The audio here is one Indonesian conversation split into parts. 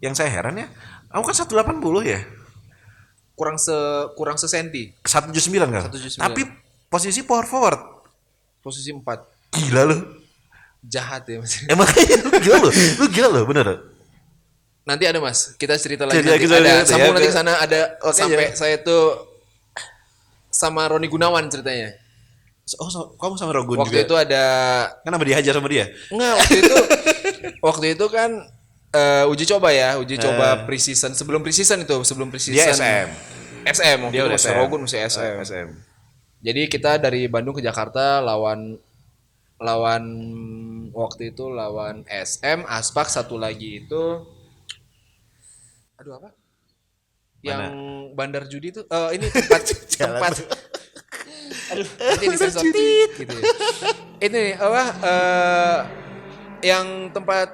Yang saya heran ya, aku kan 180 ya. Kurang sesenti. 179 kan. 179. Tapi posisi power forward. Posisi 4. Gila lu. Jahat ya Mas. Emang lu gila lu. Lu gila lu bener. Nanti ada Mas, kita cerita lagi Cerita nanti. kita Ada nanti sambung ya, nanti ke sana ada Oke, sampai ya. saya tuh sama Roni Gunawan ceritanya. Kamu sama Rogun Waktu juga. itu ada Kan apa dihajar sama dia? enggak waktu itu kan uji coba ya, uji coba pre-season sebelum pre-season itu, sebelum pre-season. Dia SM. SM waktu Dia itu udah masih SM. Rogun masih SM. SM. Jadi kita dari Bandung ke Jakarta lawan lawan waktu itu lawan SM, Aspak satu lagi itu aduh apa? Yang bandar judi itu ini tempat tempat aduh nanti disensor tit gitu ya. Ini apa yang tempat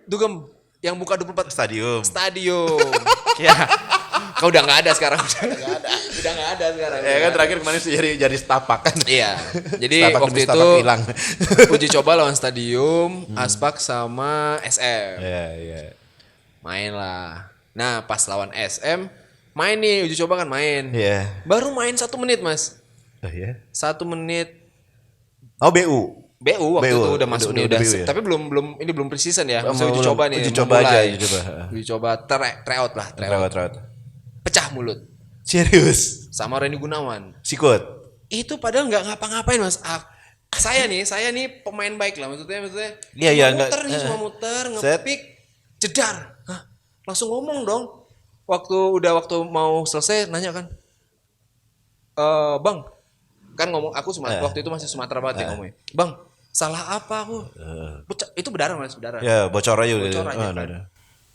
dugem yang buka 24 Stadium. stadium. Ya. Kau udah nggak ada sekarang. Udah nggak ada sekarang. Ya kan terakhir kemarin jadi setapak kan. Iya. Jadi Setapak waktu demi itu setapak hilang. uji coba lawan Stadium, Aspak sama SM. Iya, iya. Main lah. Nah pas lawan SM, main nih uji coba kan main. Iya. Baru main 1 menit Mas. Oh iya. 1 menit Oh BU. BU waktu BU, itu udah masuk nih udah. BU ya? Tapi belum ini belum pre-season ya. Oh, Maksudnya uji belum. coba nih. Uji mau coba aja, mulai. uji coba. Uji coba tryout lah, tryout. Terawat. Pecah mulut Serius. sama Reni Gunawan. Sikut. Itu padahal nggak ngapa-ngapain Mas. Saya nih pemain baik lah maksudnya Iya, cuma iya, muter nggak- nih cuma muter Set. ngepick jedar. Hah, langsung ngomong dong. Waktu mau selesai nanya kan. Bang, kan ngomong aku waktu itu masih Sumatera banget ya ngomongnya. Bang, salah apa aku? Itu berdarah Mas, berdarah. Ya bocor aja udah. Bocor aja Oh, kan. udah.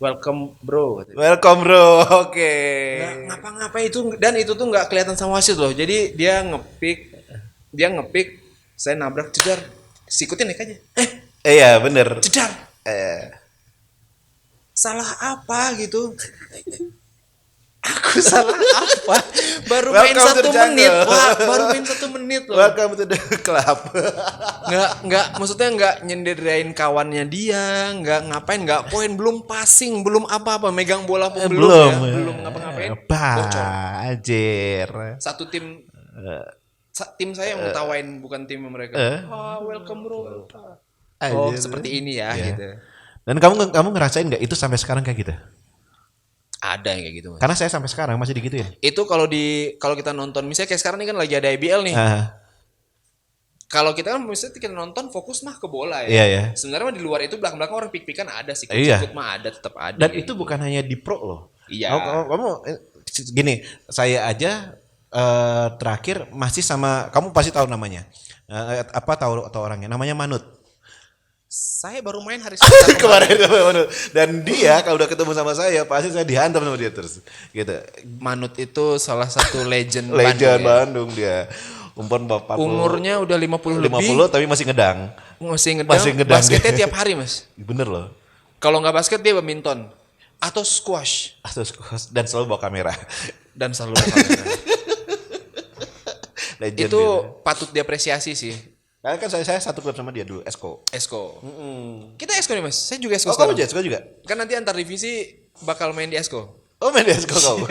Welcome bro. Katanya. Welcome bro. Oke. Nggak ngapa-ngapain itu dan itu tuh nggak kelihatan sama wasit loh. Jadi dia ngepick, saya nabrak jedar, sikutin naik aja. Iya bener. Jedar. Eh, Salah apa gitu? Aku salah apa? Baru main Welcome to 1 the jungle. menit, Pak. Baru main 1 menit loh. welcome to the club. Maksudnya nggak nyenderain kawannya dia, nggak ngapain, nggak poin, belum passing, belum apa-apa, megang bola pun belum ya, belum ngapa-ngapain. Bocor. Anjir. Satu tim tim saya yang ngetawain bukan tim mereka. Welcome bro. Oh, Anjir. seperti ini ya Iya. gitu. Dan kamu ngerasain nggak itu sampai sekarang kayak gitu? Ada yang kayak gitu, Mas. Karena saya sampai sekarang masih digituin. Itu kalau kita nonton misalnya kayak sekarang ini kan lagi ada IBL nih. Ah, Kalau kita kan misalnya kita nonton fokus mah ke bola ya. Iya, iya. Sebenarnya mah di luar itu belakang-belakang orang pik-pikan ada sih. Iya. Ikut mah ada, tetap ada. dan gitu. itu bukan hanya di pro loh. Iya. Kamu gini, saya aja terakhir masih sama kamu pasti tahu namanya. Apa tahu orangnya? Namanya Manut. Saya baru main hari Selasa Kemarin sama Manut. Dan dia kalau udah ketemu sama saya pasti saya dihantam sama dia terus. Gitu. Manut itu salah satu legend Legend Bandung. Ya. Bandung dia. Umur 40. Umurnya udah 50 lebih. 50 tapi masih ngedang. Masih ngedang. Masih ngedang Basketnya dia. tiap hari, Mas. Bener loh. Kalau nggak basket dia badminton atau squash Dan selalu bawa kamera. dan selalu bawa kamera. Legend Itu dia. patut diapresiasi sih. Karena kan saya satu klub sama dia dulu, Esko. Esko. Kita Esko nih Mas. Saya juga Oh, Esko kamu sekarang. Esko juga? Kan nanti antar divisi bakal main di Esko. Oh, main di Esko kau.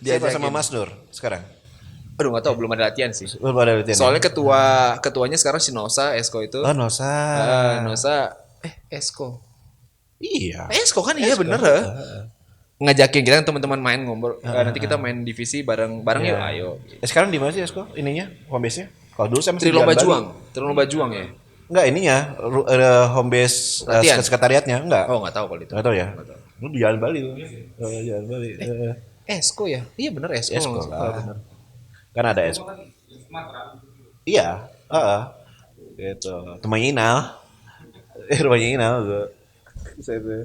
Dia Diajakin. sama Mas Nur sekarang. Aduh nggak tahu belum ada latihan sih. Belum ada latihan. Soalnya ketuanya sekarang si Nosa Esko itu. Oh, Nosa. Nosa Esko. Iya. Esko kan iya bener ya. Ngajakin kita teman-teman main ngobrol. Nanti kita main divisi bareng Iya. yuk ayo. Sekarang di mana sih Esko? Ininya, home base-nya? Kalau dulu saya masih Trilomba di Jalan Juang. Trilomba Juang ya. Bali. Enggak, ininya home base Latihan? sekretariatnya enggak. Oh nggak tahu kalau itu. Enggak tahu ya. Lu di Jalan Bali tuh. Jalan Bali. Esko ya. Iya bener Esko. Esko Oh, lah. bener. Kan ada Esko. Iya, gitu. Temannya Inal. Rumahnya Inal tuh. Saya tuh.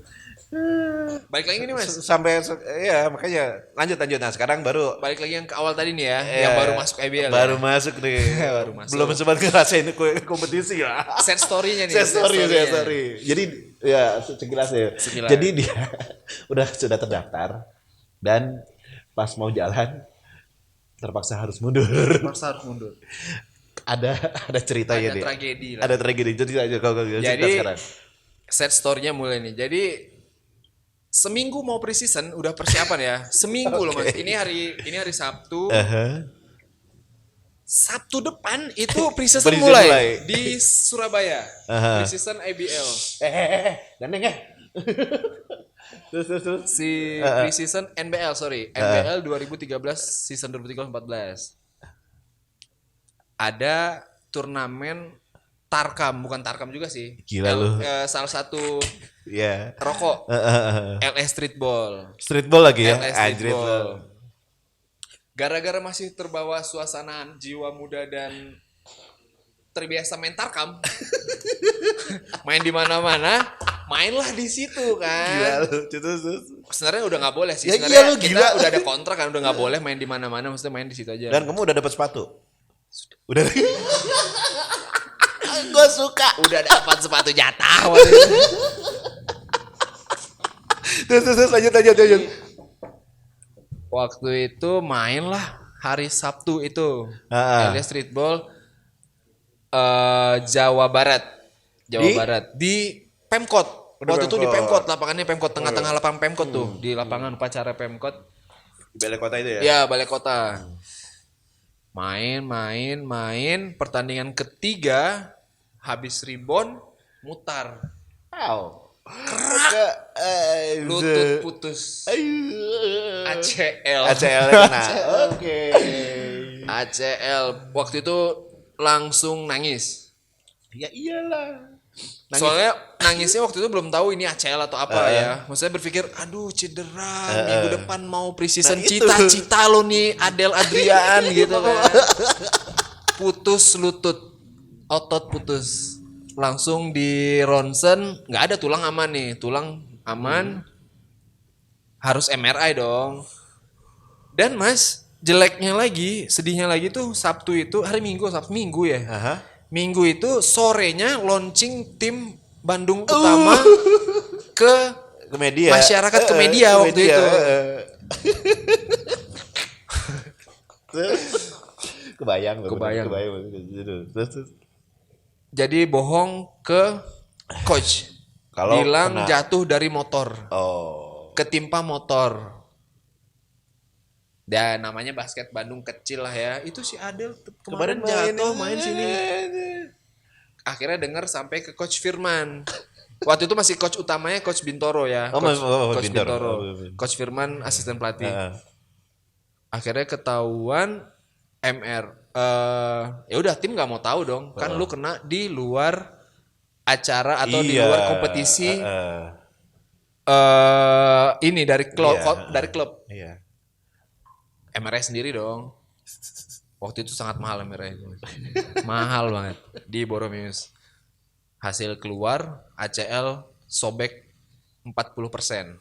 Balik lagi nih Mas. Sampai ya makanya lanjut. Nah, sekarang baru Balik lagi yang ke awal tadi nih ya, yang baru masuk IBL. baru ya. masuk nih. Baru masuk. Belum sempat ngerasain kompetisi ya. Set story-nya nih. Saya sorry. Jadi ya sekilas ya. Sekilas. Jadi dia sudah terdaftar dan pas mau jalan terpaksa harus mundur. Terpaksa harus mundur. ada ceritanya Ada dia. tragedi lah. Ada tragedi. Jadi aja kau cerita Jadi sekarang. set story-nya mulai nih. Jadi seminggu mau pre-season udah persiapan ya. Seminggu loh Mas. Ini hari Sabtu. Sabtu depan itu pre-season Pre-season mulai di Surabaya. Pre-season IBL. Gandeng ya. Terus. Si pre-season NBL, sorry. NBL 2013 season 2013-14. Ada turnamen Tarkam, bukan Tarkam juga sih. Gila lu. Salah satu Iya. rokok. LS Streetball. Streetball lagi ya. LS Anjrit lu. Streetball. Gara-gara masih terbawa suasana jiwa muda dan terbiasa main Tarkam. Main di mana-mana, mainlah di situ kan. Gila lu. Terus. Sebenarnya udah nggak boleh sih. Ya Sebenarnya iya lu, kita gila. udah ada kontrak kan, udah nggak boleh main di mana-mana, maksudnya main di situ aja. Dan kamu udah dapat sepatu? Udah. Gue suka. Udah dapat sepatu jatah waktu itu. Terus lanjut. Waktu itu main lah hari Sabtu itu. LS Streetball Jawa Barat. Barat di Pemkot. Waktu itu di Pemkot, lapangannya Pemkot, tengah-tengah lapangan Pemkot tuh, di lapangan upacara Pemkot. Di balai kota itu ya? Ya, balai kota. Main, pertandingan ketiga habis rebound mutar. Wow. Lutut putus. ACL. ACL kena. Oke. ACL waktu itu langsung nangis. Ya iyalah. Soalnya nangisnya waktu itu belum tahu ini ACL atau apa ya. Maksudnya berpikir, aduh cedera, minggu depan mau preseason, cita-cita lo nih Adel Adrian gitu kan. Putus lutut, otot putus. Langsung di ronsen, nggak ada tulang aman nih, tulang aman. Harus MRI dong. Dan Mas, jeleknya lagi, sedihnya lagi tuh Sabtu itu, hari Minggu, Sabtu Minggu ya. Minggu itu sorenya launching tim Bandung Utama ke media. Masyarakat ke media waktu itu. Kebayang. Terus. Jadi bohong ke coach. Kalau bilang kena. jatuh dari motor. Oh. Ketimpa motor. Dan namanya basket Bandung kecil lah ya. Itu si Adel kemarin jatuh main sini. Akhirnya dengar sampai ke coach Firman. Waktu itu masih coach utamanya coach Bintoro ya. Coach Bintoro. Coach Firman asisten pelatih. Akhirnya ketahuan MR. Ya udah tim nggak mau tahu dong. Kan lu kena di luar acara atau di luar kompetisi. Ini dari klub. Iya. MRI sendiri dong. Waktu itu sangat mahal MRI. Mahal banget di Boromius. Hasil keluar ACL sobek 40%.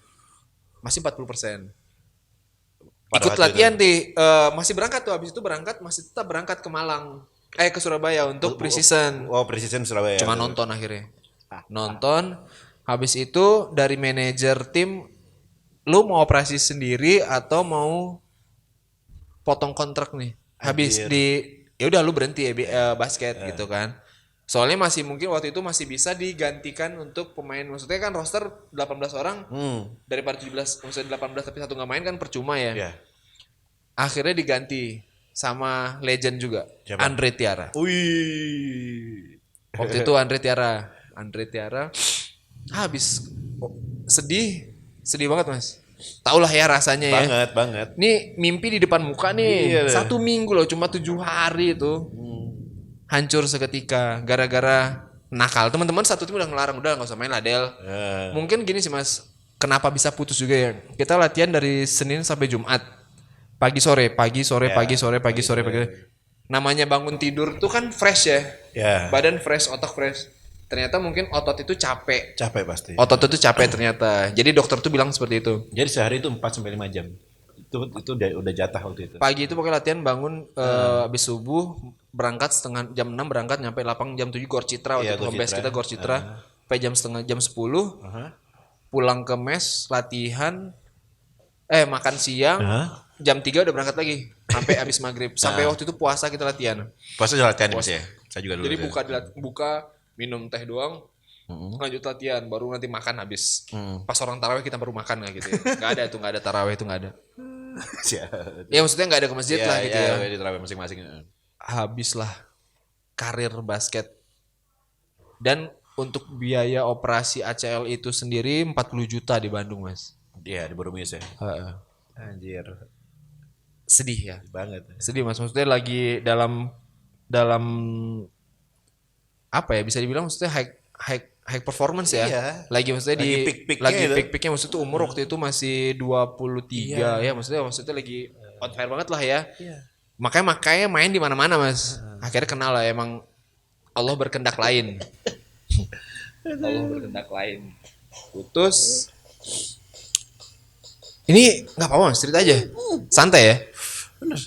Masih 40%. Ikut latihan masih berangkat tuh, habis itu masih tetap berangkat ke Malang. Ke Surabaya untuk pre-season. Oh, pre-season Surabaya. Cuma nonton akhirnya. Nonton, habis itu dari manajer tim, lu mau operasi sendiri atau mau potong kontrak nih? Habis ya udah lu berhenti ya basket gitu kan. Soalnya masih mungkin waktu itu masih bisa digantikan untuk pemain, maksudnya kan roster 18 orang daripada 17, maksudnya 18 tapi satu nggak main kan percuma ya. Akhirnya diganti sama legend juga. Siapa? Andre Tiara. Wih. Waktu itu Andre Tiara habis sedih banget Mas. Tau lah ya rasanya Banget. Nih mimpi di depan muka nih. 1 minggu loh, cuma 7 hari itu. Hancur seketika gara-gara nakal. Teman-teman satu tim udah ngelarang, udah nggak usah main lah Del. Mungkin gini sih Mas, kenapa bisa putus juga ya? Kita latihan dari Senin sampai Jumat. Pagi sore. Namanya bangun tidur tuh kan fresh ya. Badan fresh, otak fresh. Ternyata mungkin otot itu capek. Capek pasti. Otot itu capek ternyata. Jadi dokter tuh bilang seperti itu. Jadi sehari itu 4 sampai 5 jam. Itu udah jatah waktu itu. Pagi itu pokoknya latihan bangun habis subuh, berangkat jam 6 berangkat nyampe lapang jam 7 Gor Citra waktu itu home base kita Gor Citra. Sampai jam 10. Pulang ke mes, latihan makan siang. Jam 3 udah berangkat lagi sampai habis maghrib. Sampai waktu itu puasa kita latihan. Puasa latihan ya. Saya juga dulu. Jadi buka minum teh doang, Lanjut latihan, baru nanti makan habis. Pas orang tarawih kita baru makan nggak gitu ya. Nggak ada tuh, nggak ada tarawih itu nggak ada. Ya maksudnya nggak ada ke masjid lah gitu ya. Di tarawih masing-masing. Habislah karir basket. Dan untuk biaya operasi ACL itu sendiri 40 juta di Bandung, Mas. Iya, di Borobudur ya. Heeh. Anjir. Sedih ya. Banget. Sedih, Mas. Maksudnya lagi dalam apa ya, bisa dibilang maksudnya high performance ya. Iya. Lagi maksudnya Lagi di peak-peaknya lagi itu. peak-peaknya, maksudnya tuh umur waktu itu masih 23 ya, maksudnya lagi on fire banget lah ya. Iya. Makanya main di mana-mana, Mas. Akhirnya kenal lah, emang Allah berkehendak lain. Allah berkehendak lain. Putus. Ini nggak apa-apa, Mas, cerita aja. Santai ya. Bener.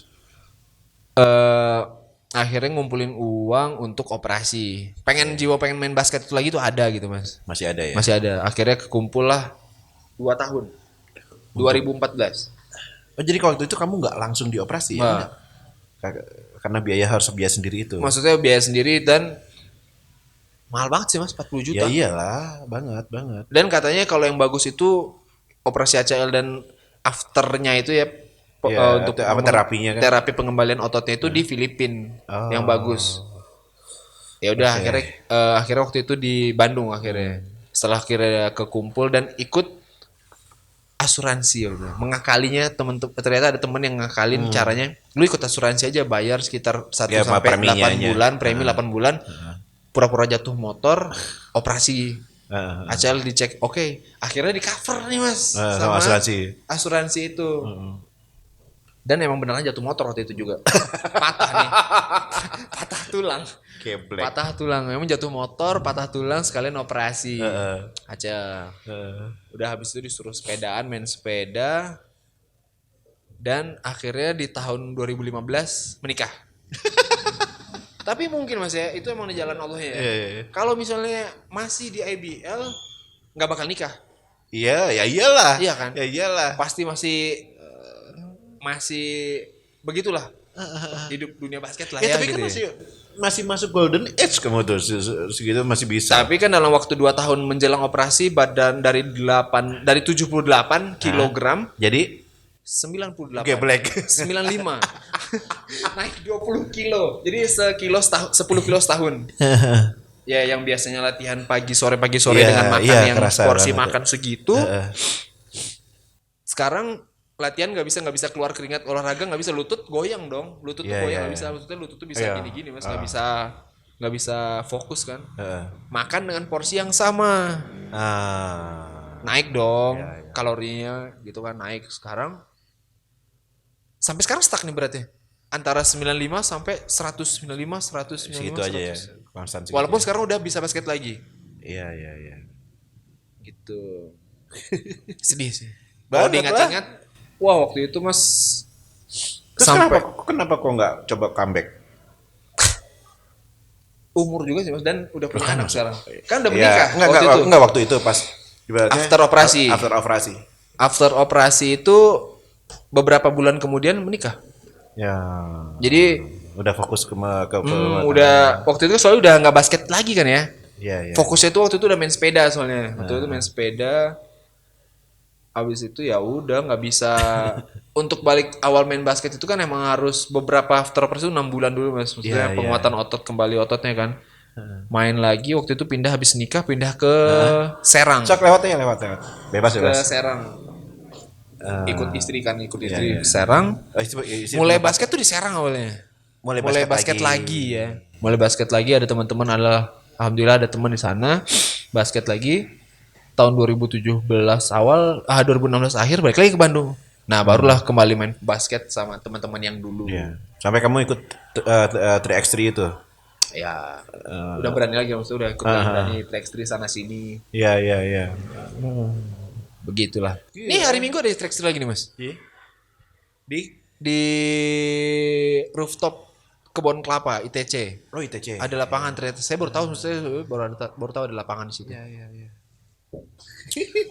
Akhirnya ngumpulin uang untuk operasi. Pengen main basket itu lagi tuh ada gitu, Mas. Masih ada ya? Masih ada. Akhirnya kekumpul lah 2 tahun. 2014. Oh, jadi kalau waktu itu kamu nggak langsung dioperasi ya? Nah, Karena biaya sendiri itu. maksudnya biaya sendiri dan mahal banget sih, Mas, 40 juta. Ya iyalah, banget. Dan katanya kalau yang bagus itu operasi ACL dan afternya itu ya, Ya, untuk apa terapinya kan? terapi pengembalian ototnya itu di Filipina yang bagus. Ya udah, akhirnya waktu itu di Bandung akhirnya. Setelah akhirnya kekumpul dan ikut asuransi ya udah. Mengakalinya ternyata ada temen yang ngakalin caranya. Lu ikut asuransi aja, bayar sekitar 1 Ya, sampai 8 preminya bulan, premi 8 bulan. Pura-pura jatuh motor, operasi. ACL dicek, oke. Akhirnya di cover nih, Mas, sama asuransi itu. Dan emang beneran jatuh motor waktu itu juga. Patah nih. Patah tulang. Keblek. Patah tulang. Memang jatuh motor, patah tulang sekalian operasi. Aja. Udah habis itu disuruh sepedaan, main sepeda. Dan akhirnya di tahun 2015 menikah. Tapi mungkin, Mas ya, itu emang di jalan Allah ya. Kalau misalnya masih di IBL nggak bakal nikah. Iya, ya iyalah. Iya kan? Ya iyalah. Pasti masih begitulah hidup dunia basket lah ya, Tapi gitu kan ya. masih masuk golden age kamu tuh segitu masih bisa. Tapi kan dalam waktu 2 tahun menjelang operasi badan dari 78 kilogram Jadi 98. Geblek. 95. Naik 20 kilo. Jadi 10 kilo setahun. Ya, yang biasanya latihan pagi sore dengan makan yang porsi makan segitu. Sekarang latihan nggak bisa keluar keringat, olahraga nggak bisa, lutut goyang dong, lutut tuh goyang nggak bisa, maksudnya lutut tuh bisa gini-gini, Mas, nggak bisa fokus kan. Makan dengan porsi yang sama, naik dong kalorinya gitu kan, naik. Sampai sekarang stuck nih beratnya antara 95 sampai 195 segitu aja ya, konstan segitu. walaupun sekarang udah bisa basket lagi. Iya Gitu. Sedih sih kalau diingat-ingat. Wah, waktu itu, Mas, sampai kenapa kok nggak coba comeback? Umur juga sih, Mas, dan udah punya anak sekarang. Kan udah menikah. Enggak waktu itu pas after operasi. After operasi itu beberapa bulan kemudian menikah. Ya. Jadi udah fokus ke udah waktu itu soalnya udah nggak basket lagi kan ya. Iya. Fokusnya itu waktu itu udah main sepeda soalnya. Waktu itu main sepeda. Abis itu ya udah nggak bisa untuk balik awal main basket itu kan emang harus beberapa after operasi 6 bulan dulu, Mas. Maksudnya penguatan otot, kembali ototnya kan. Main lagi waktu itu habis nikah pindah ke Serang. Sok lewat. Bebas. Ke Serang. Ikut istri ke Serang. Mulai basket tuh di Serang awalnya. Mulai basket lagi ya. Mulai basket lagi, ada teman-teman, alhamdulillah ada teman di sana basket lagi. Tahun 2017 awal, 2016 akhir balik lagi ke Bandung. Nah, barulah kembali main basket sama teman-teman yang dulu. Iya. Sampai kamu ikut 3x3 itu. Ya, udah berani lagi, maksudnya udah ikut berani 3x3 sana sini. Iya. Begitulah. Nih hari Minggu ada 3x3 lagi nih, Mas. Di rooftop Kebon Kelapa ITC. Oh, ITC. Ada lapangan ternyata. Saya baru tahu, maksudnya baru tahu ada lapangan di situ. Iya.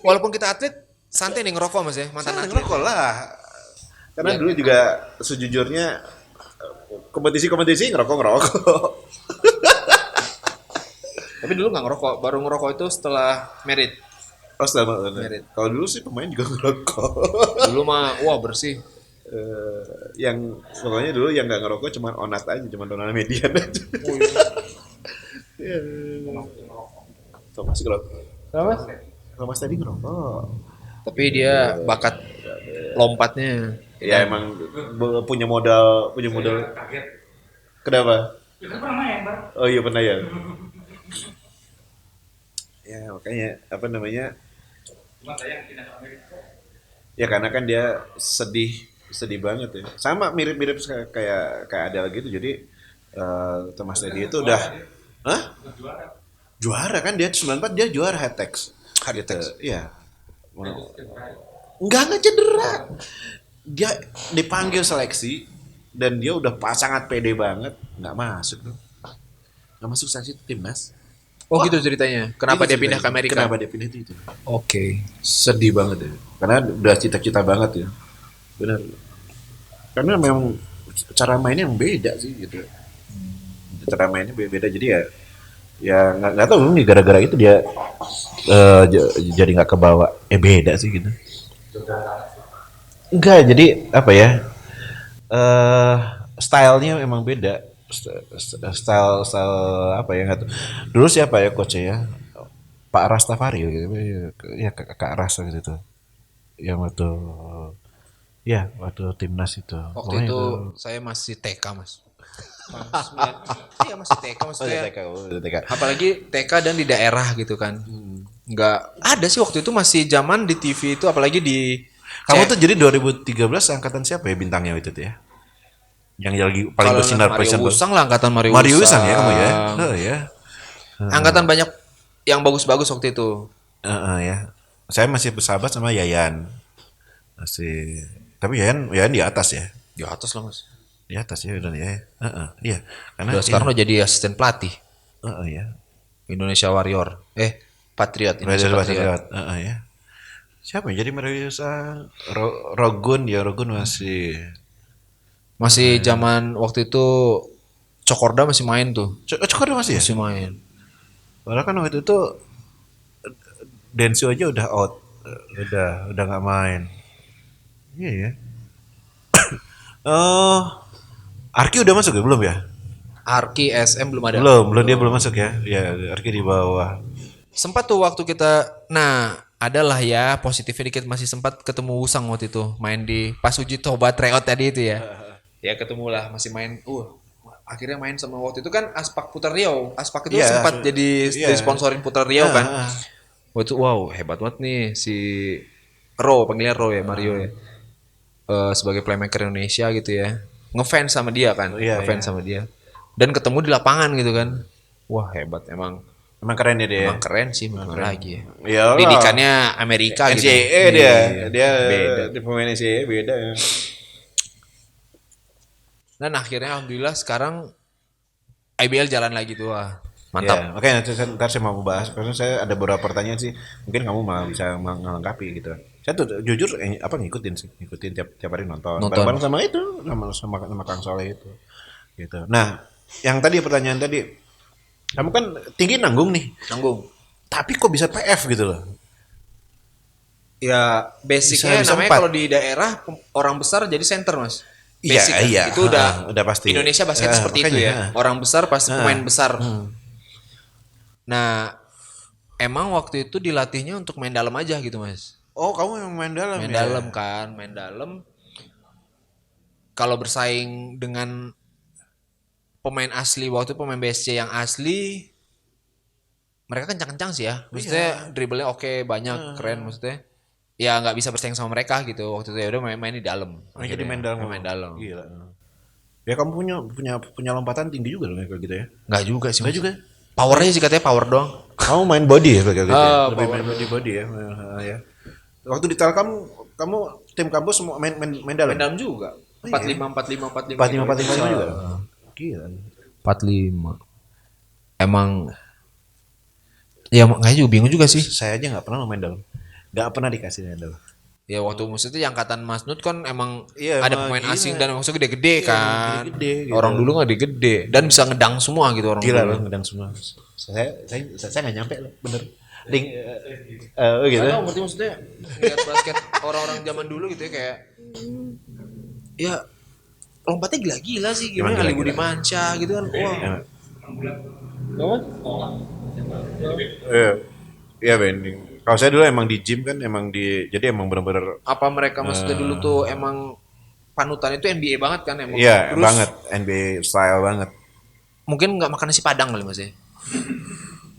Walaupun kita atlet, santai nih ngerokok, Mas ya, mantan atlet. Ngerokok lah. Karena dulu juga sejujurnya kompetisi ngerokok. Tapi Tapi dulu nggak ngerokok, baru ngerokok itu setelah merit. Oh, selama Merit. kalau dulu sih pemain juga ngerokok. Dulu mah wah bersih. Yang pokoknya dulu yang nggak ngerokok cuma Onat aja, cuma Onat Median aja. Oh, iya. Iya. Thomas ngerokok. Kenapa? Thomas tadi ngerokok. Tapi dia bakat lompatnya. Ya emang punya modal. Kenapa? Oh iya pernah ya. Ya makanya apa namanya? Ya karena kan dia sedih banget ya. Sama mirip-mirip kayak Adele gitu. Jadi Thomas Teddy itu udah, hah? Juara kan dia 94 dia juara Hetex. Hetex. Iya. Enggak cedera. Dia dipanggil seleksi dan dia udah sangat pede banget, nggak masuk tuh. Nggak masuk seleksi timnas. Oh gitu ceritanya. Kenapa Itu dia pindah ke ceritanya. Amerika? Kenapa dia pindah itu? Oke. Sedih banget ya. Karena udah cita-cita banget ya. Benar. Karena memang cara mainnya yang beda sih gitu. Cara mainnya beda jadi ya nggak tahu nih gara-gara itu dia jadi nggak kebawa. Beda sih gitu. Enggak, jadi apa ya? Stylenya emang beda. Style apa ya nggak tahu. Dulu siapa ya coachnya ya? Pak Rastafari gitu. Ya Kak Ras gitu tuh. Yang waktu timnas itu. Waktu Pokoknya itu saya masih TK mas. Iya masih TK Oh, maksudnya. TK, TK. Apalagi TK dan di daerah gitu kan. Nggak ada sih waktu itu masih zaman di TV itu apalagi di. Kamu tuh jadi 2013 angkatan siapa ya bintangnya itu tuh ya? Yang lagi paling kalau bersinar Mario presenter. Usang lah angkatan Mario Usang ya kamu ya? Oh ya. Angkatan banyak yang bagus-bagus waktu itu. Ya. Saya masih bersahabat sama Yayan. Masih. Tapi Yayan di atas ya. Di atas lah mas. Di atas ya udah ya. Iya. Karena Udah sekarang udah jadi asisten pelatih ya. Indonesia Warrior. Patriot. Indonesia Patriot. Ya. Siapa yang jadi Mario Usang? Rogun masih. Masih zaman waktu itu Cokorda masih main tuh. Cokorda masih ya? Masih main. Padahal kan waktu itu Densio aja udah out. Udah nggak main. Iya ya. Arki udah masuk ya? Belum ya? Arki SM belum ada. Belum dia belum masuk ya. Ya, Arki di bawah. Sempat tuh waktu kita, nah adalah ya positifnya dikit masih sempat ketemu Usang waktu itu main di pas uji coba tryout tadi itu ya. Ya ketemu lah masih main. Akhirnya main sama waktu itu kan Aspak Putra Riau. Aspak itu Iya, sempat jadi sponsorin Putra Riau kan. Waktu itu wow hebat banget nih si panggilnya Ro ya Mario ya. Sebagai playmaker Indonesia gitu ya. Ngefans sama dia kan. Ngefans sama dia. Dan ketemu di lapangan gitu kan. Wah hebat emang. Emang keren ya dia. Emang keren sih bener lagi ya. Ya, Didikannya Amerika gitu. NCAA dia beda. di pemain NCAA beda ya. Dan akhirnya alhamdulillah sekarang IBL jalan lagi tuh. Wah, mantap. Ya, oke nanti ntar saya mau bahas karena saya ada beberapa pertanyaan sih. Mungkin kamu malah bisa melengkapi gitu. Saya tuh jujur ngikutin tiap hari nonton. Bareng sama itu sama Kang Soleh itu. Gitu. Nah, yang tadi pertanyaan tadi, kamu kan tinggi nanggung nih. Nanggung. Tapi kok bisa PF gitu loh? Ya basicnya Bisa namanya 4. kalau di daerah orang besar jadi center mas. Iya. Itu udah pasti. Indonesia basket seperti itu ya. Orang besar pasti pemain besar. Nah, emang waktu itu dilatihnya untuk main dalam aja gitu mas. Oh, kamu yang main dalam Main ya? dalam kan, main dalam. Kalau bersaing dengan pemain asli waktu itu pemain BSC yang asli, mereka kencang-kencang sih ya. Maksudnya dribblenya oke, banyak, keren maksudnya. Ya nggak bisa bersaing sama mereka gitu waktu itu ya udah main di dalam. Jadi main dalam. Main dalam. Gila. Ya kamu punya lompatan tinggi juga loh kayak gitu ya? Nggak juga sih. Nggak juga. Powernya sih katanya power doang. Kamu main body ya kayak gitu? Ya? Lebih power. main body ya. Ya. Waktu di Telkom kamu tim kampus semua main dalam? Main dalam juga. 45 juga. Gila. 45. Emang ya makanya juga bingung juga sih. Saya aja nggak pernah main dalam. Nggak pernah dikasih main dalam. Ya waktu maksudnya yang angkatan Mas Nut kan emang Iya, ada emang pemain gila. asing dan maksudnya gede-gede kan. Gede-gede gitu. Orang dulu nggak gede dan bisa ngedang semua gitu orang Gila dulu. loh ngedang semua. Saya nggak nyampe loh, bener. Gitu. Nggak tahu ngerti maksudnya lihat basket orang-orang zaman dulu gitu ya kayak ya lompatnya gila-gila sih gimana Gimana Ali gila-gila? Budi Manca gitu kan wah. Iya Ben. Kalau saya dulu emang di gym kan jadi emang bener-bener Apa mereka maksudnya dulu tuh emang panutan itu NBA banget kan emang. iya Terus banget NBA style banget. mungkin nggak makan nasi padang kali mas ya.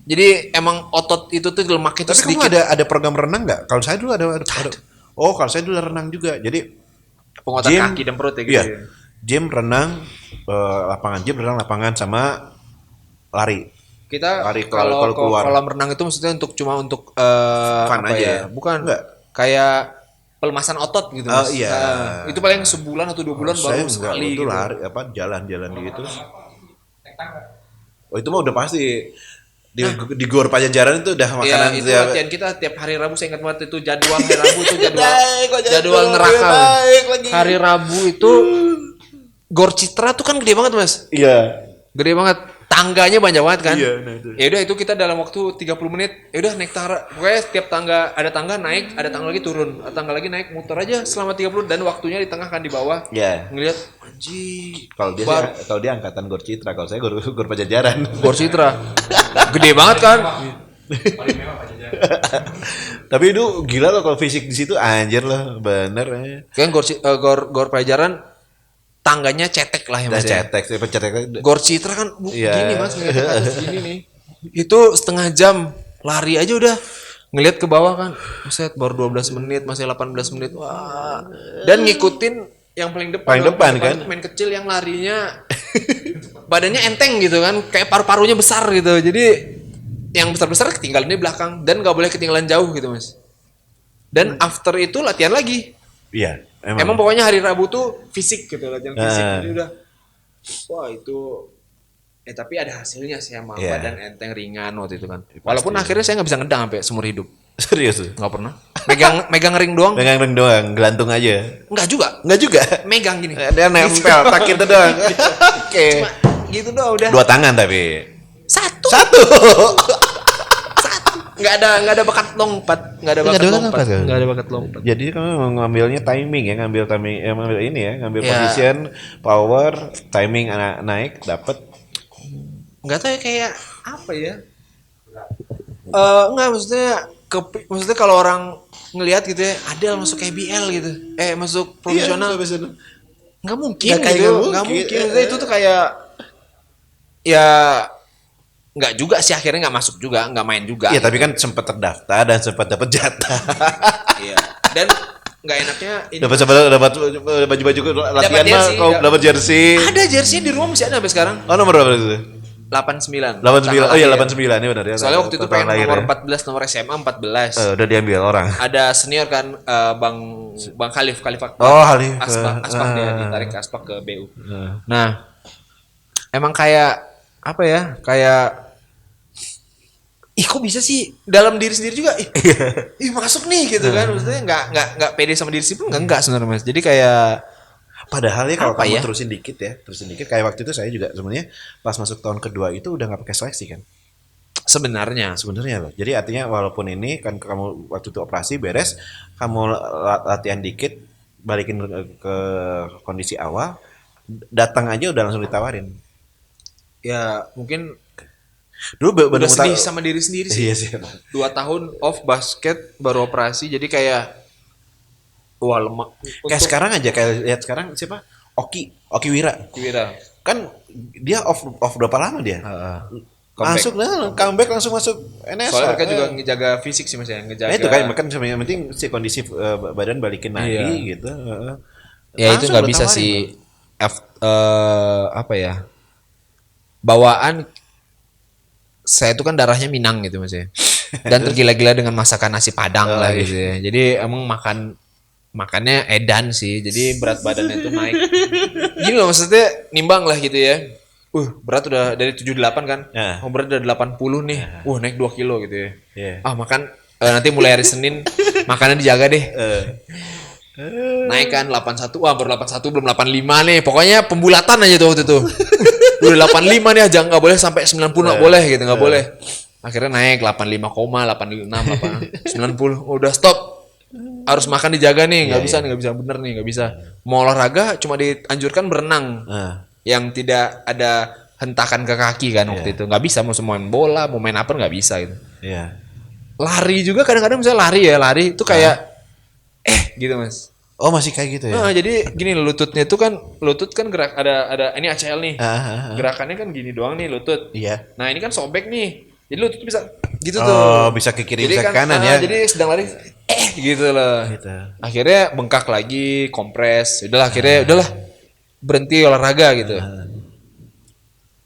Jadi emang otot itu tuh lemak itu Tapi sedikit. kamu ada program renang nggak? Kalau saya dulu ada. Oh, kalau saya dulu renang juga. Jadi Penguatan gym, kaki dan perut ya gitu. iya, Ya. gym renang, renang lapangan sama lari. Kita Lari kalau kalau keluar. kolam renang itu maksudnya cuma untuk Fun apa aja ya? ya? Bukan Enggak. kayak pelemasan otot gitu Oh, mas. iya. Nah, itu paling sebulan atau 2 bulan Saya baru enggak, sekali itu gitu. lari jalan-jalan gitu. Oh, itu mah udah pasti. Di Gor Pajajaran itu udah makanan Iya, itu tiap- latihan kita tiap hari Rabu saya ingat banget itu jadwal hari Rabu itu jadwal Baik, kok jadwal neraka. baik lagi. Hari Rabu itu Gor Citra tuh kan gede banget mas. Iya. Gede banget. Tangganya banyak banget kan. Iya, nah itu. Ya udah itu kita dalam waktu 30 menit. Ya udah naik tangga. Pokoknya setiap tangga ada tangga naik, ada tangga lagi turun. Ada tangga lagi naik, muter aja selama 30 dan waktunya di tengah kan di bawah. Iya. Ngelihat anjing. Kalau dia Bar- kalau dia angkatan Gor Citra, kalau saya Gor Pajajaran. Gor Citra. Gede banget kan. Tapi itu gila loh kalau fisik di situ anjir loh, bener ya. Kan Gor Pajajaran tangganya cetek lah ya Udah mas ya. cetek, saya cetek. Gor Citra kan Iya. gini mas ngeliatnya ke atas gini nih. Itu setengah jam lari aja udah ngelihat ke bawah kan. Buset baru 12 menit masih 18 menit. Wah. Dan ngikutin yang paling depan. Paling depan kan? Pemain kecil yang larinya badannya enteng gitu kan. Kayak paru-parunya besar gitu. Jadi yang besar-besar ketinggalan di belakang dan nggak boleh ketinggalan jauh gitu mas. Dan after itu latihan lagi. Iya, Emang pokoknya hari Rabu tuh fisik gitu latihan fisik. Ah. Jadi udah wah itu tapi ada hasilnya sih sama Iya. badan enteng ringan waktu itu kan. Walaupun akhirnya saya nggak bisa ngedang sampai seumur hidup. Serius tuh. Nggak pernah. Megang ring doang. Pegang ring doang, gelantung aja. Enggak juga. Enggak juga. Megang gini. Dia nempel tak itu doang. Oke. Cuma gitu doang udah. 2 tangan tapi. Satu. Satu. Nggak ada bakat lompat. Nggak ada Nggak bakat ada lompat. bakat, kan? Nggak ada bakat lompat. Jadi kamu ngambilnya timing ya, ngambil ini ya, ngambil Iya. position, power, timing naik dapat. Nggak tahu ya kayak apa ya. Enggak maksudnya kalau orang ngelihat gitu ya, Adel masuk KBL gitu. Masuk profesional. Nggak mungkin Nggak kayak gitu. nggak Nggak mungkin. mungkin. Maksudnya itu tuh kayak ya nggak juga sih akhirnya nggak masuk juga, nggak main juga. Iya, tapi kan sempat terdaftar dan sempat dapat jatah. Iya. Dan nggak enaknya ini dapat baju-baju latihan mah jersey, kau dapat jersey. ada jersey di rumah masih ada sampai sekarang. Oh, nomor berapa itu? 89. 89. Oh iya, Tanggal lahir. 89 ini benar ya. Soalnya waktu itu Tahun pengen lahir nomor ya. 14, nomor SMA 14. Udah diambil orang. Ada senior kan Bang Khalif Akbar. Oh, Khalif. Aspak dia ditarik ke Aspak ke BU. Nah. Nah, emang kayak apa ya? Kayak kok bisa sih dalam diri sendiri juga masuk nih gitu kan. Maksudnya nggak pede sama diri sendiri enggak sebenarnya Mas. Jadi kayak Padahal ya kalau Apa kamu ya? terusin dikit kayak waktu itu saya juga sebenarnya pas masuk tahun kedua itu udah nggak pakai seleksi kan sebenarnya sebenarnya loh. Jadi artinya walaupun ini kan kamu waktu itu operasi beres, kamu latihan dikit, balikin ke kondisi awal, datang aja udah langsung ditawarin. ya mungkin Dulu udah sedih sama diri sendiri sih. Iya sih. 2 tahun off basket baru operasi jadi kayak wah lemak. Kayak sekarang aja kayak lihat sekarang siapa? Oki Wira. Kan dia off berapa lama dia? Masuk comeback langsung masuk NSA. Soalnya mereka juga ngejaga fisik sih Mas ya, ngejaga. Nah, itu kan yang penting si kondisi badan balikin lagi gitu. Ya itu Langsung nggak udah bisa tawarin sih apa ya? Bawaan saya itu kan darahnya Minang gitu Mas ya. Dan tergila-gila dengan masakan nasi Padang lah gitu ya. Jadi emang makannya edan sih. Jadi berat badannya itu naik. Gini loh maksudnya nimbang lah gitu ya. Berat udah dari 78 kan. Ya. Oh berat udah 80 nih. Naik 2 kilo gitu ya. Iya. Makan nanti mulai hari Senin makannya dijaga deh. Naik kan 81. Baru 81 belum 85 nih. Pokoknya pembulatan aja tuh waktu itu. Udah 85 nih aja nggak boleh sampai 90 nggak boleh gitu, nggak boleh. Akhirnya naik 85, 86, 90. Udah stop. Harus makan dijaga nih, nggak bisa bener nih, nggak bisa. Mau olahraga cuma dianjurkan berenang. Yang tidak ada hentakan ke kaki kan waktu itu. Nggak bisa mau main bola, mau main apa nggak bisa gitu. Iya. Lari juga kadang-kadang misalnya lari itu kayak gitu Mas. Oh, masih kayak gitu ya? Nah, jadi gini lutut kan gerak ada ini ACL nih. Gerakannya kan gini doang nih lutut. Iya. Nah, ini kan sobek nih. Jadi lutut bisa gitu Oh, tuh. bisa ke kiri, Jadi bisa kan, ke kanan ya? Jadi sedang lari gitu loh. Gitu. Akhirnya bengkak lagi, kompres. Udahlah berhenti olahraga gitu.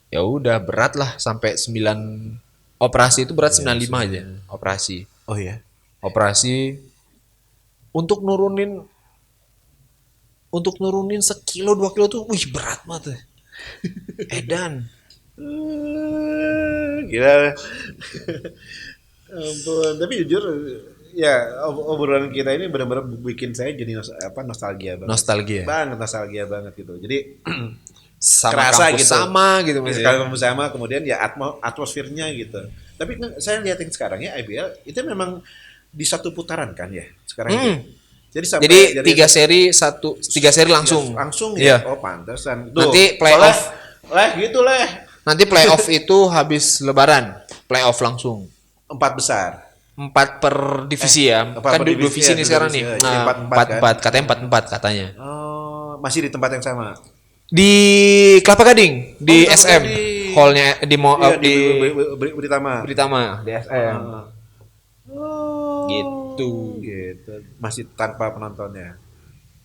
Ya udah berat lah sampai 9 operasi itu berat 95 aja. Operasi. Oh iya. Operasi untuk nurunin sekilo 2 kilo tuh wih berat banget. Edan. Gila. Ampun. Tapi jujur ya obrolan kita ini benar-benar bikin saya jadi nostalgia banget. Nostalgia banget gitu. Jadi Sama kerasa kampus gitu. sama gitu Mas. Kampus sama kemudian ya atmosfernya gitu. Tapi saya lihatin sekarang ya IBL itu memang di satu putaran kan ya sekarang ini. Jadi tiga seri langsung. Langsung ya. Oh, pantesan. Tuh, Nanti playoff. Gitu. Nanti playoff itu habis lebaran. Playoff langsung. 4 besar. 4 per divisi ya. 4 Kan per divisi divisi ya, nih sekarang nih. divisi, Nah, 4-4 katanya 4-4 katanya. Oh, masih di tempat yang sama. Di Kelapa Gading, di Kelapa SM. Gading. Hallnya di Britama. di SM. Oh, Gitu. Masih tanpa penontonnya.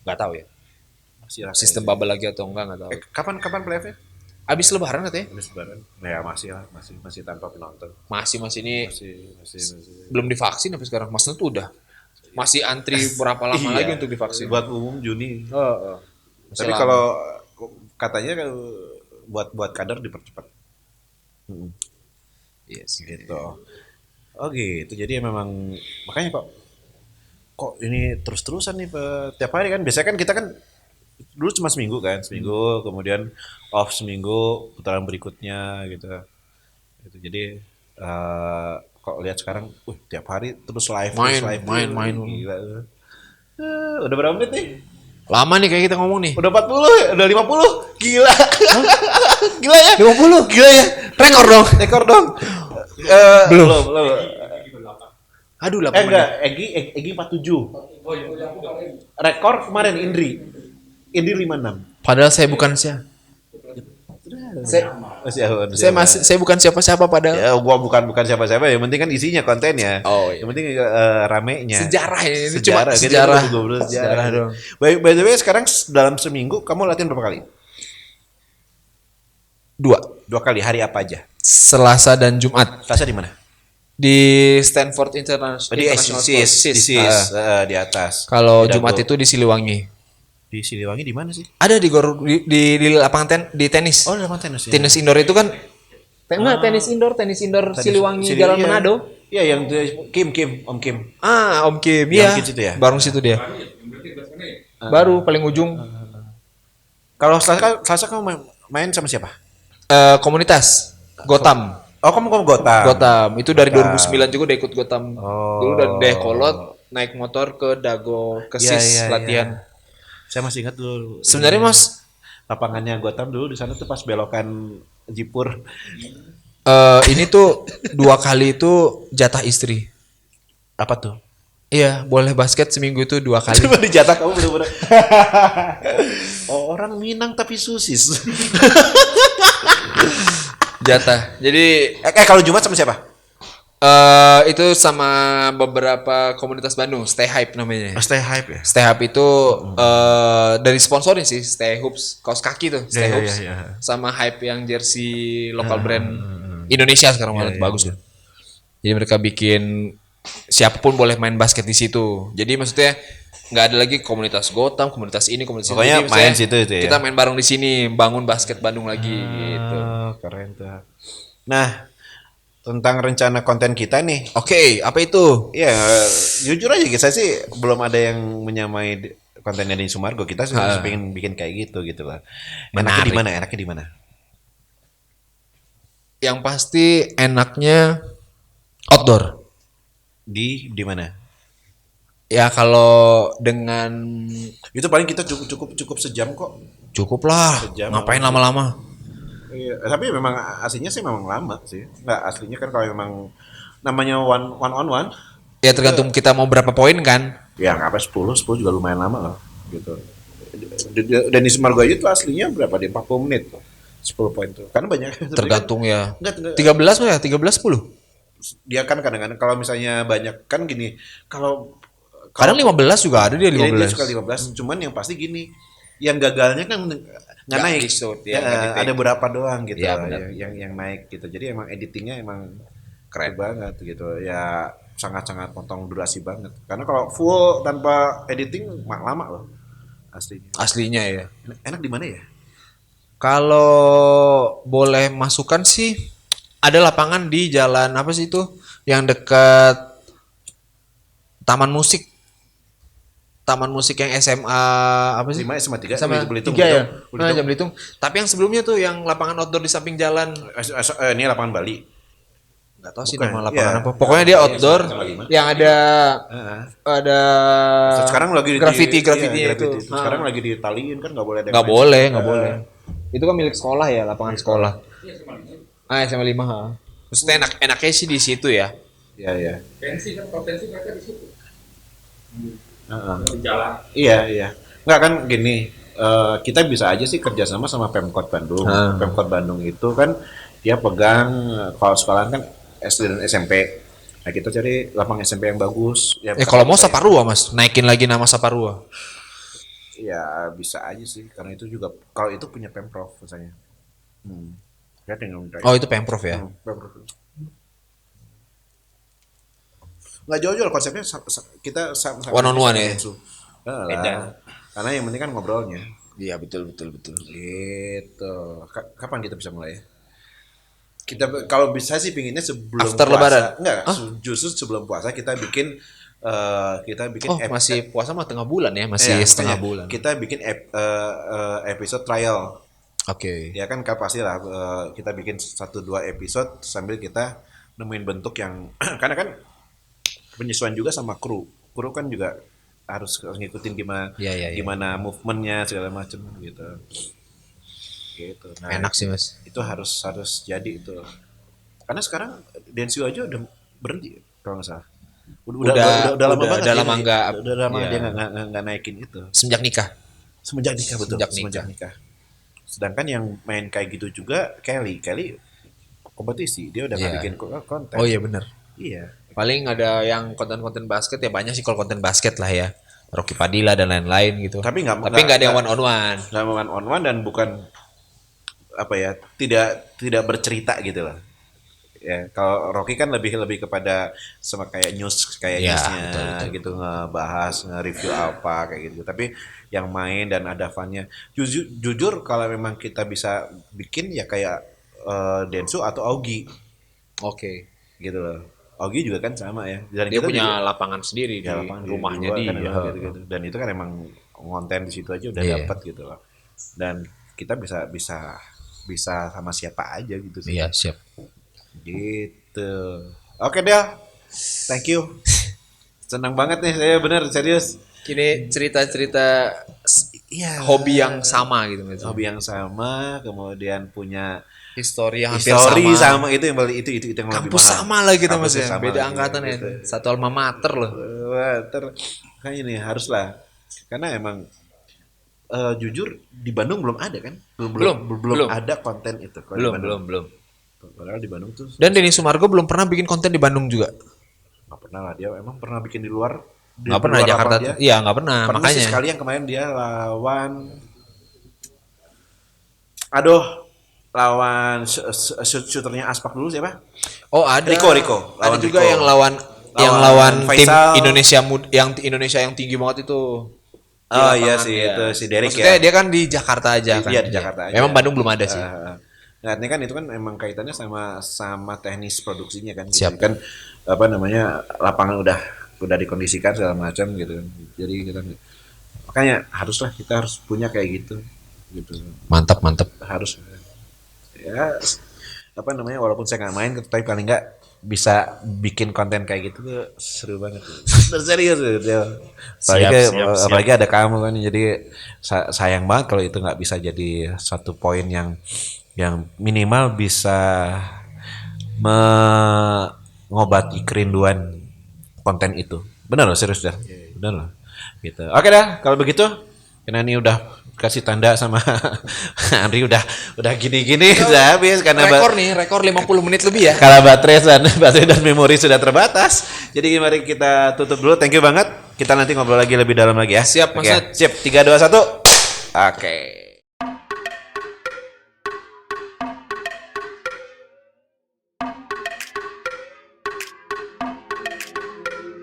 Nggak tahu ya. Masih rasanya. Sistem bubble lagi atau enggak nggak tahu. Kapan playoff-nya? Abis lebaran katanya. Habis lebaran. Ya masih lah, masih tanpa penonton. Masih ini Masih. belum divaksin sampai sekarang. Maksudnya tuh udah masih antri berapa lama lagi untuk divaksin. Buat umum Juni. Masih Tapi lama. kalau katanya buat kader dipercepat. Yes, Gitu. Oh gitu. Jadi memang makanya kok ini terus-terusan nih tiap hari kan. Biasanya kan kita kan dulu cuma seminggu, kemudian off seminggu, putaran berikutnya gitu. Jadi kok lihat sekarang, tiap hari terus live, main. Gila. Udah berapa menit nih? Lama nih kayak kita ngomong nih. Udah 40, udah 50. Gila. Gila ya? 50. Gila ya? Rekor dong. Belum. Aduh, 8 Enggak, Egi 47. Rekor kemarin Indri 56. Padahal saya bukan siapa. Saya bukan siapa-siapa padahal. Ya, gua bukan siapa-siapa, yang penting kan isinya kontennya. Oh, iya. Yang penting ramenya. Sejarah ya, ini Sejarah. cuma sejarah. Sejarah dong. By the way, sekarang dalam seminggu kamu latihan berapa kali? 2 kali. Hari apa aja? Selasa dan Jumat. Selasa di mana? Di Stanford International Di di atas. Kalau Di Jumat Dago. itu di Siliwangi. Di Siliwangi di mana sih? Ada di lapangan di tenis. Oh, di lapangan tenis. Ya. Tenis indoor itu kan tenis indoor Siliwangi Jalan iya. Manado. Iya, yang Om Kim. Om Kim, Yang ya. Kim situ ya? Bareng situ dia. Baru paling ujung. Kalau Selasa kamu main sama siapa? Komunitas Gotham. Oh, kamu Gotham. Itu dari 2009 juga udah ikut Gotham. Oh. Dulu dari Dekolot naik motor ke Dago ke SIS latihan. Iya. Saya masih ingat dulu. Sebenarnya Mas, lapangannya Gotham dulu di sana tuh pas belokan Jipur. ini tuh 2 kali itu jatah istri. Apa tuh? Iya, boleh basket seminggu itu 2 kali. Cuma dijatah kamu bener-bener. Orang Minang tapi susis. Jatah. Jadi kalau Jumat sama siapa? itu sama beberapa komunitas Bandung, Stay Hype namanya. Stay Hype ya? Stay Hype itu dari sponsorin sih, Stay Hoops, kaos kaki tuh, Stay Hoops. Iya. Sama Hype yang jersey lokal brand Indonesia sekarang banget bagus tuh. Jadi mereka bikin siapapun boleh main basket di situ. Jadi maksudnya nggak ada lagi komunitas Gotham, komunitas ini, komunitas pokoknya ini. Main situ itu ya. Kita main bareng di sini, bangun basket Bandung lagi gitu. Keren tuh. Nah, tentang rencana konten kita nih. Oke, apa itu? Ya, jujur aja saya sih belum ada yang menyamai kontennya di Sumargo. Kita sih pengen bikin kayak gitu lah. Enaknya di mana? Yang pasti enaknya outdoor. Di mana? Ya kalau dengan Itu paling kita cukup sejam kok. cukup lah. Sejam. Ngapain lama-lama? Iya, tapi memang aslinya sih memang lama sih. Nggak, aslinya kan kalau memang namanya one on one, Ya tergantung kita mau berapa poin kan. ya nggak apa 10 juga lumayan lama loh gitu. Dan di Semargoyo itu aslinya berapa di 40 menit tuh. 10 poin tuh. Karena banyak Tergantung ya. enggak, 13 mah ya, 13 10. dia kan kadang-kadang kalau misalnya banyak kan gini, kalau Kadang 15 juga ada dia dia 15. suka 15, cuman yang pasti gini, yang gagalnya kan nggak Nggak naik. di-shoot, Ya, ya, nggak di-take. ada beberapa doang gitu Ya, benar. yang naik gitu. Jadi emang editingnya emang keren banget gitu. Ya sangat-sangat potong durasi banget. Karena kalau full tanpa editing lama loh aslinya. Aslinya ya. Enak di mana ya? Kalau boleh masukan sih ada lapangan di jalan apa sih itu yang dekat Taman Musik. Taman Musik yang SMA apa sih? 5 sama 3 Sama Belitung. 3 ya. Belitung. Nah, jam Belitung. Tapi yang sebelumnya tuh yang lapangan outdoor di samping jalan. Ini lapangan Bali. Nggak tahu sih Bukan, nama lapangan iya. apa. Pokoknya dia outdoor sama 5. yang ada Heeh. ada Sekarang lagi graffiti-graffitinya iya, itu. graffiti. Sekarang lagi ditaliin kan nggak boleh ada yang Nggak main. boleh, nggak boleh. Itu kan milik sekolah ya, lapangan sekolah. SMA 5. Ha. Maksudnya enaknya sih di situ ya. Iya, iya. Potensi mereka di situ. Heeh. Di jalan. Iya. Nggak kan gini, kita bisa aja sih kerjasama sama Pemkot Bandung. Pemkot Bandung itu kan dia pegang kalau sekolahan kan SD dan SMP. Nah kita cari lapang SMP yang bagus. Ya, Kalau mau Saparua mas, naikin lagi nama Saparua. ya bisa aja sih, karena itu juga kalau itu punya Pemprov misalnya. Ya tinggal minta. Oh itu Pemprov ya. Pemprov. Nggak jauh-jauh lah konsepnya kita sama One on one ya? Densu. Beda. Karena yang penting kan ngobrolnya. Iya betul. Gitu. Kapan kita bisa mulai ya? Kita kalau bisa sih pinginnya sebelum After puasa. Lebaran? Enggak, justru sebelum puasa kita bikin Oh masih puasa mah tengah bulan ya, masih iya, setengah makanya bulan. Kita bikin episode trial. Oke. Ya kan pasti lah kita bikin 1-2 episode sambil kita nemuin bentuk yang karena kan penyesuaian juga sama kru. Kru kan juga harus ngikutin gimana Iya. gimana movementnya segala macam gitu. Gitu. Nah, Enak sih mas. itu harus jadi itu. Karena sekarang Densio aja udah berhenti kalau nggak salah. Udah lama banget udah dia lama naik. nggak. Udah lama Iya. dia nggak naikin itu. Semenjak nikah. Semenjak nikah betul. Semenjak Semenjak nikah. Sedangkan yang main kayak gitu juga Kelly kompetisi dia udah nggak Iya. bikin konten. Oh iya benar. Iya. Paling ada yang konten-konten basket ya banyak sih kalau konten basket lah ya. Rocky Padilla dan lain-lain gitu. Tapi nggak ada yang one on one. Nggak one on one dan bukan apa ya tidak bercerita gitu loh. Ya kalau Rocky kan lebih kepada sama kayak Ya, newsnya betul. gitu, ngebahas nge-review apa kayak gitu. Tapi yang main dan ada funnya jujur kalau memang kita bisa bikin ya kayak Densu atau Augie Oke. gitu loh. Augie juga kan sama ya. Dan Dia kita punya juga, lapangan sendiri di ya, lapangan rumahnya di dia. luar kan, gitu. Dan itu kan emang konten di situ aja udah Iya. dapat gitu loh. Dan kita bisa sama siapa aja gitu sih. Iya siap. Gitu. Oke deh. Thank you. Senang banget nih saya bener serius. Ini cerita-cerita Iya. hobi yang sama gitu mas. Hobi yang sama, kemudian punya Histori yang hampir history sama. sama itu yang paling itu yang lebih Kampus mahal. sama lagi kita mas Kampusnya ya. sama Beda lagi, angkatan ya. gitu. Satu alma mater loh. Wah, kayak ini haruslah. Karena emang jujur di Bandung belum ada kan? Belum ada konten itu. Kalau di Bandung. Belum. Padahal di Bandung tuh Dan Denny Sumargo belum pernah bikin konten di Bandung juga. nggak pernah lah dia. Emang pernah bikin di luar? Nggak pernah luar Jakarta. lapangan dia? Iya nggak pernah. Pernah sih Makanya. sekali yang kemarin dia lawan shooternya Aspak dulu siapa? Oh ada. Rico. Ada Lawan juga Rico. yang lawan tim Faisal. Indonesia yang tinggi banget itu. Di Oh iya lapangan, sih ya. itu si Derek Maksudnya ya. dia kan di Jakarta aja kan. Iya di Jakarta aja. Memang Bandung belum ada sih. Nah, ini kan itu kan emang kaitannya sama teknis produksinya kan. Siap. Jadi kan apa namanya lapangan udah dikondisikan segala macam gitu. Jadi kita makanya kita harus punya kayak gitu. Mantap. Harus ya apa namanya, walaupun saya nggak main tapi paling nggak bisa bikin konten kayak gitu tuh seru banget. Serius gitu. Apalagi ada kamu kan, jadi sayang banget kalau itu nggak bisa jadi satu poin yang minimal bisa mengobati kerinduan konten itu. Benar loh, serius dah. Benar loh. Gitu. Oke dah, kalau begitu karena ini udah kasih tanda sama Andri udah gini-gini sudah habis karena rekor 50 menit lebih ya. Kalau baterai dan memori sudah terbatas. Jadi mari kita tutup dulu. Thank you banget. Kita nanti ngobrol lagi lebih dalam lagi ya. Siap, Mas. Siap. 3 2 1. Oke.